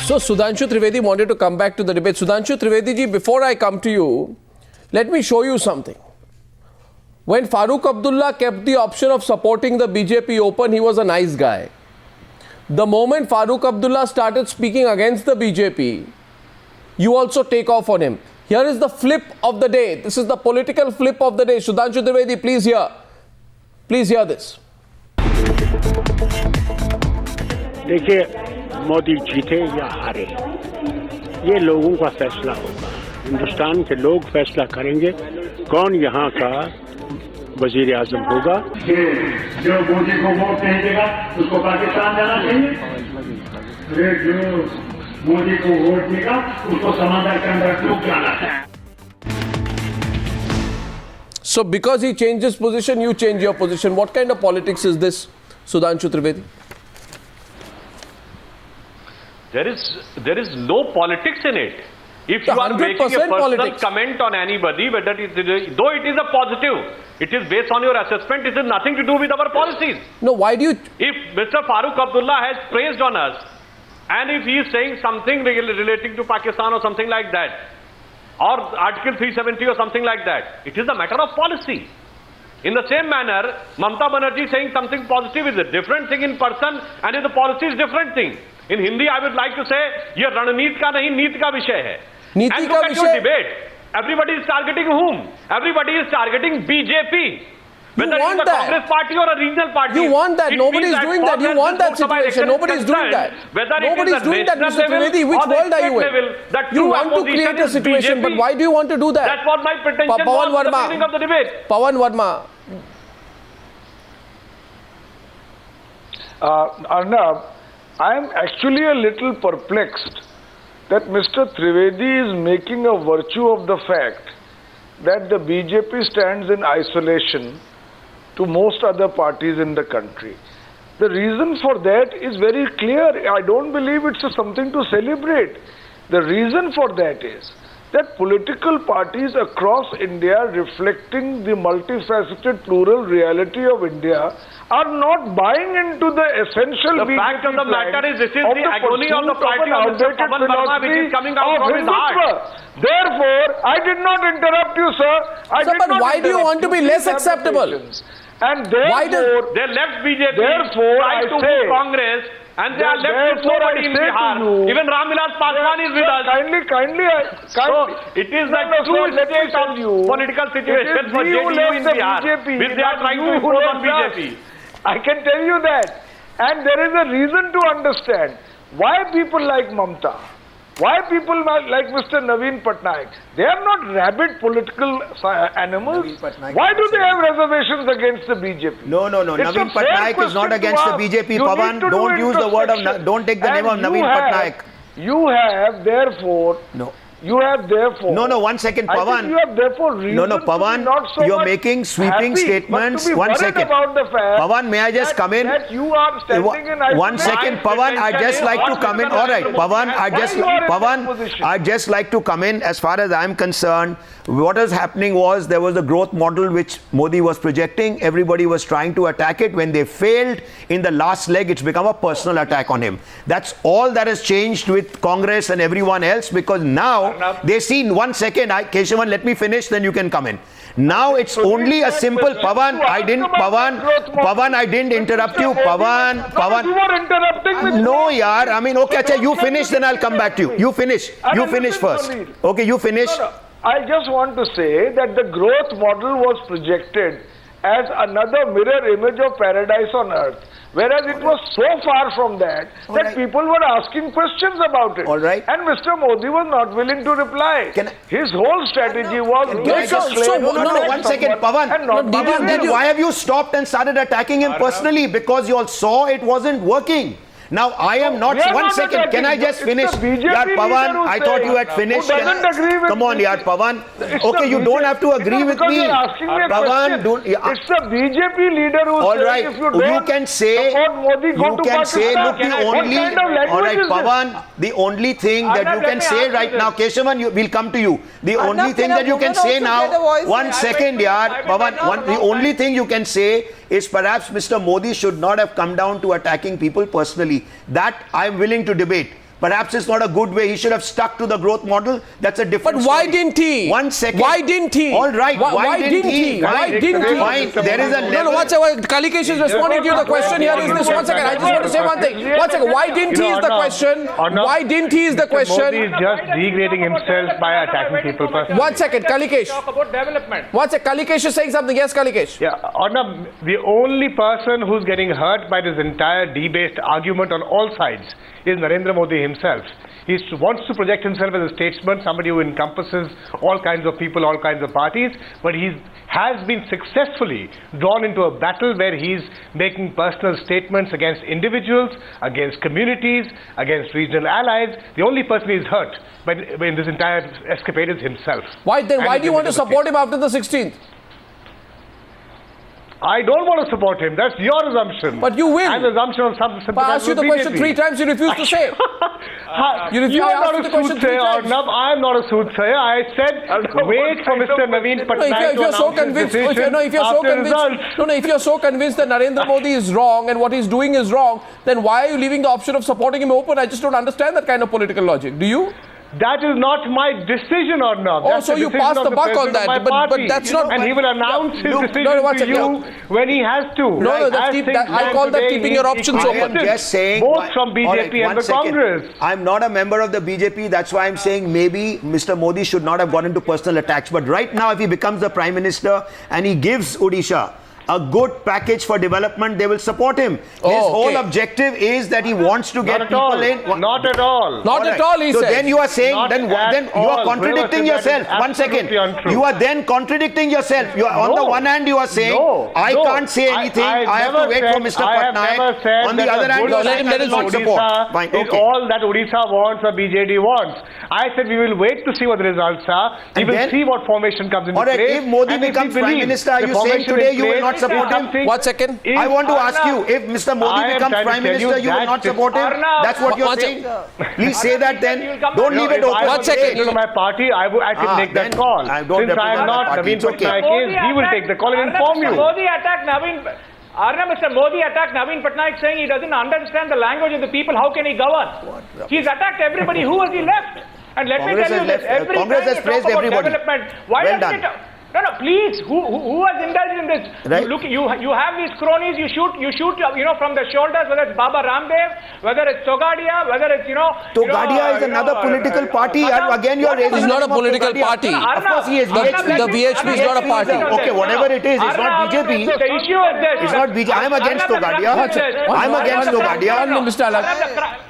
So Sudhanshu Trivedi wanted to come back to the debate. Sudhanshu Trivedi ji, before I come to you, let me show you something. When Farooq Abdullah kept the option of supporting the BJP open, he was a nice guy. The moment Farooq Abdullah started speaking against the BJP, you also take off on him. Here is the flip of the day. This is the political flip of the day. Sudhanshu Trivedi, please hear. Please hear this. देखिए, मोदी जीते या हारे, ये लोगों का फैसला होगा। हिंदुस्तान के लोग फैसला करेंगे कौन यहाँ का वजीर आजम होगा। जो मोदी को वोट नहीं देगा उसको पाकिस्तान जाना चाहिए। जो मोदी को वोट देगा उसको समंदर के अंदर डूब जाना है। So because he changed his position, you change your position. What kind of politics is this, Sudhanshu Trivedi? There is no politics in it. If you are making a personal politics. comment on anybody, whether though it is a positive, it is based on your assessment, it has nothing to do with our policies. No, why do you... If Mr. Farooq Abdullah has praised on us, and if he is saying something relating to Pakistan or something like that, or Article 370 or something like that, it is a matter of policy. In the same manner, Mamata Banerjee saying something positive is a different thing in person, and in the policy is different thing. In Hindi, I would like to say, ये रणनीति का नहीं नीति का विषय है. नीति का विषय. Debate. Everybody is targeting whom? Everybody is targeting BJP. Whether it is a Congress party or a regional party. You want that. Nobody is doing that. You want that situation. Nobody is doing that. Nobody is doing that, Mr. Trivedi. Which world are you in? You want to create a situation, but why do you want to do that? That's what my pretension was at the beginning of the debate. Pawan Verma. Arnab, I am actually a little perplexed that Mr. Trivedi is making a virtue of the fact that the BJP stands in isolation to most other parties in the country. The reason for that is very clear. I don't believe it's something to celebrate. The reason for that is that political parties across India, reflecting the multifaceted plural reality of India, are not buying into the essential The fact of the matter is this is the agony of the party of Mr. Pawan Verma which is coming out from his heart. Therefore, I did not interrupt you, sir. Sir, but why do you want to be less acceptable? And therefore, they left BJP, therefore, tried to move Congress, and they are left with nobody in Bihar. Even Ram Vilas Paswan is with us. Kindly. So, it is the true state of political situation for JDU in Bihar, which they are trying to improve on BJP. I can tell you that. And there is a reason to understand why people like Mamata, why people like Mr. Naveen Patnaik, they are not rabid political animals. Why do they have reservations against the BJP? No. Naveen Patnaik is not against the BJP, Pawan. Don't use the word of, don't take the name of Naveen Patnaik. You have therefore... No. You have therefore... No, 1 second, Pawan. You have therefore reason Pawan, not so you're making sweeping statements. 1 second. Pawan, may I just come in? That you are standing in isolation. 1 second, Pawan, I'd just like to come in. All right, Pawan, I'd just like to come in. As far as I'm concerned, what is happening was there was a growth model which Modi was projecting. Everybody was trying to attack it. When they failed in the last leg, it's become a personal attack on him. That's all that has changed with Congress and everyone else, because now they see... 1 second, Keshavan, let me finish, then you can come in. Now it's only a simple... Pawan, I didn't interrupt you. Pawan. You were interrupting me. No, yaar. I mean, okay, achha, you finish, then I'll come back to you. You finish first. Okay, you finish. No. I just want to say that the growth model was projected as another mirror image of paradise on earth. Whereas it was so far from that people were asking questions about it. All right. And Mr. Modi was not willing to reply. His whole strategy was... No, 1 second, Pawan. Then why have you stopped and started attacking him personally? Because you all saw it wasn't working. Now, I am not... 1 second, can I just finish? Yaar, Pawan, I thought you had finished. Come on, yaar, Pawan. Okay, you don't have to agree with me. Pawan, it's the BJP leader who says if you don't support Modi, go to Pakistan. Look, the only... All right, Pawan, the only thing that you can say right now, Keshavan, we'll come to you. The only thing that you can say now... 1 second, yaar, Pawan, the only thing you can say is perhaps Mr. Modi should not have come down to attacking people personally. That I am willing to debate. Perhaps it's not a good way. He should have stuck to the growth model. That's a different But why story. didn't he? 1 second. Why didn't he? All right. Why didn't he? Why didn't he? Fine. There is a level. No, one second. Kalikesh is responding to you. The question here is this. 1 second. I just want to say one thing. 1 second. Why didn't he is the question. Why didn't he is the Modi question. is just degrading himself by attacking people personally. 1 second. Kalikesh. Talk about development. 1 second. Kalikesh is saying something. Yes, Kalikesh. Yeah, Arnab, the only person who's getting hurt by this entire debased argument on all sides is Narendra Modi himself. He wants to project himself as a statesman, somebody who encompasses all kinds of people, all kinds of parties, but he has been successfully drawn into a battle where he's making personal statements against individuals, against communities, against regional allies. The only person he's hurt in this entire escapade is himself. Why then? And Why his do you want to image of the support state. him after the 16th? I don't want to support him. That's your assumption. But you will. And the assumption of some I asked you the question 3 times. You refused to say. You refused- You I are asked not you a the question 3 soothsayer, times. Arnab. I am not a soothsayer. I said wait for Mr. Naveen No, Patnaik if you're to so announce his convinced, decision if you're so after results. convinced, if you're so convinced that Narendra Modi is wrong and what he's doing is wrong, then why are you leaving the option of supporting him open? I just don't understand that kind of political logic. Do you? That is not my decision, Arnab. Oh, That's so the you decision passed of the buck on president of that, my but party. that's not- And he will announce his Look, decision no, one to second. you when he has to. No, As I things call stand that today, keeping he your is options I open. am just saying, both from BJP all right, and one the second. Congress. I'm not a member of the BJP. That's why I'm saying maybe Mr. Modi should not have gone into personal attacks. But right now, if he becomes the Prime Minister and he gives Odisha a good package for development, they will support him. His whole okay. objective is that he wants to get Not at people all. in. Not at all. Not at all, he so said. then you are saying, Not then at you are all. contradicting Whoever said yourself. that is 1 second. absolutely untrue. You are then contradicting yourself. You are, on the No. one hand, you are saying, No, I no. can't say anything. I have to wait for Mr. I have never Patnaik. said On the that other a hand, good you are let saying him I will not Odisha support. Fine, is okay. all that Odisha wants or BJD wants. I said we will wait to see what the results are. We And will then- see what formation comes into All right, place. if Modi And we becomes Prime believe Minister, are the you saying formation today in you will place not is support him? something- 1 second. is- I want to ask Arnab, you, if Mr. Modi I am becomes trying to Prime tell Minister, you will that not this- support him? Arnab, That's what you're one saying? second. Please say that then. Don't leave it If I open. was One second. president of my party, I could make that then call. I don't Since I represent am the not, party, Naveen it's okay. Patnaik is, he will take the call and inform you. Modi attacked Naveen. Mr. Modi attacked Naveen Patnaik saying he doesn't understand the language of the people. How can he govern? He's attacked everybody. Who has he left? And let me Congress tell you has this: left- every Congress time has you praised talk about everybody. development, why Well doesn't done. it? No, please. Who has indulged in this? Right. You have these cronies. You shoot. From the shoulders. Whether it's Baba Ramdev, whether it's Togadia, whether it's Togadia is another political party. And again, you are raising It's not the a name of political Togadia. party. Of course, he is. The VHP is not a party. Okay, whatever it is, it's not BJP. The issue is this. It's not BJP. I am against Togadia. I'm against Togadia. Mr. Alag.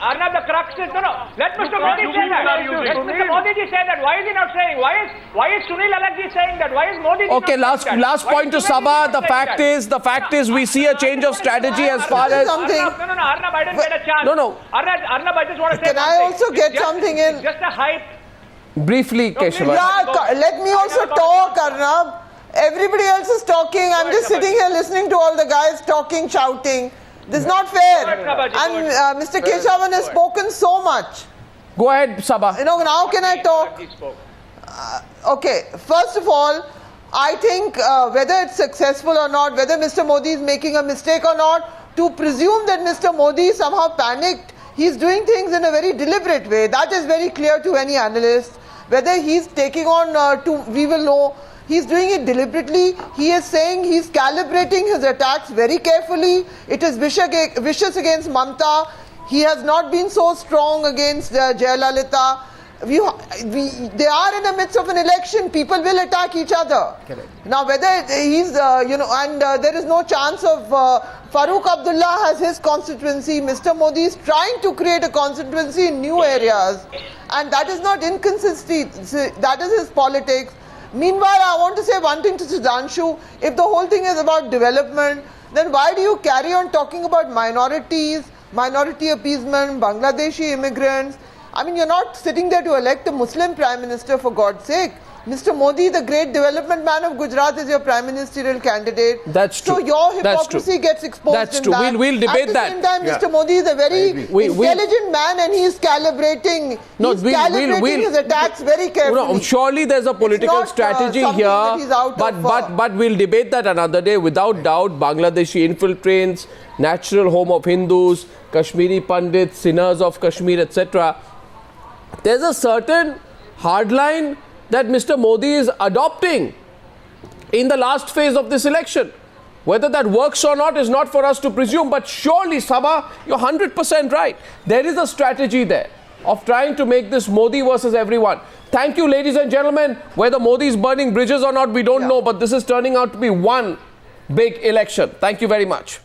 Arnab, the crux is let Mr. Modi say that. Let Mr. Modi ji say that. Why is he not saying? Why is Sunil Alagji saying that? Why is Modi ji Okay, not saying that? last Why point to is Sunil Sabha. Alagji The saying fact is, we see a change of strategy as far as. Something. Arnab, I didn't get a chance. No. Arnab, I just want to say Can I something. also get It's just- something in? it's Just a hype. Briefly, Keshava. Yeah, let me also talk, Arnab. Everybody else is talking. I'm just sitting here listening to all the guys talking, shouting. This is not fair. And Mr. Keshavan has spoken so much. Go ahead, Sabha. Now can I talk? Okay, first of all, I think whether it's successful or not, whether Mr. Modi is making a mistake or not, to presume that Mr. Modi somehow panicked, he's doing things in a very deliberate way. That is very clear to any analyst. Whether he's taking on we will know. He's doing it deliberately. He is saying he's calibrating his attacks very carefully. It is vicious against Mamta. He has not been so strong against Jayalalitha. They are in the midst of an election. People will attack each other. Correct. Now, whether he's, there is no chance of Farooq Abdullah has his constituency. Mr. Modi is trying to create a constituency in new areas. And that is not inconsistent. That is his politics. Meanwhile, I want to say one thing to Sudhanshu. If the whole thing is about development, then why do you carry on talking about minorities, minority appeasement, Bangladeshi immigrants? I mean, you're not sitting there to elect a Muslim Prime Minister, for God's sake. Mr. Modi, the great development man of Gujarat, is your prime ministerial candidate. That's true. So your That's hypocrisy true. gets exposed. That's in true. that. We'll debate that. At the same time, Yeah. Mr. Modi is a very intelligent man, and he's calibrating. His attacks very carefully. No, surely there's a political not, strategy something here, that he's out but we'll debate that another day. Without doubt, Bangladeshi infiltrates, natural home of Hindus, Kashmiri Pandits, sinners of Kashmir, etc. There's a certain hardline that Mr. Modi is adopting in the last phase of this election. Whether that works or not is not for us to presume, but surely, Sabha, you're 100% right. There is a strategy there of trying to make this Modi versus everyone. Thank you, ladies and gentlemen. Whether Modi is burning bridges or not, we don't know, but this is turning out to be one big election. Thank you very much.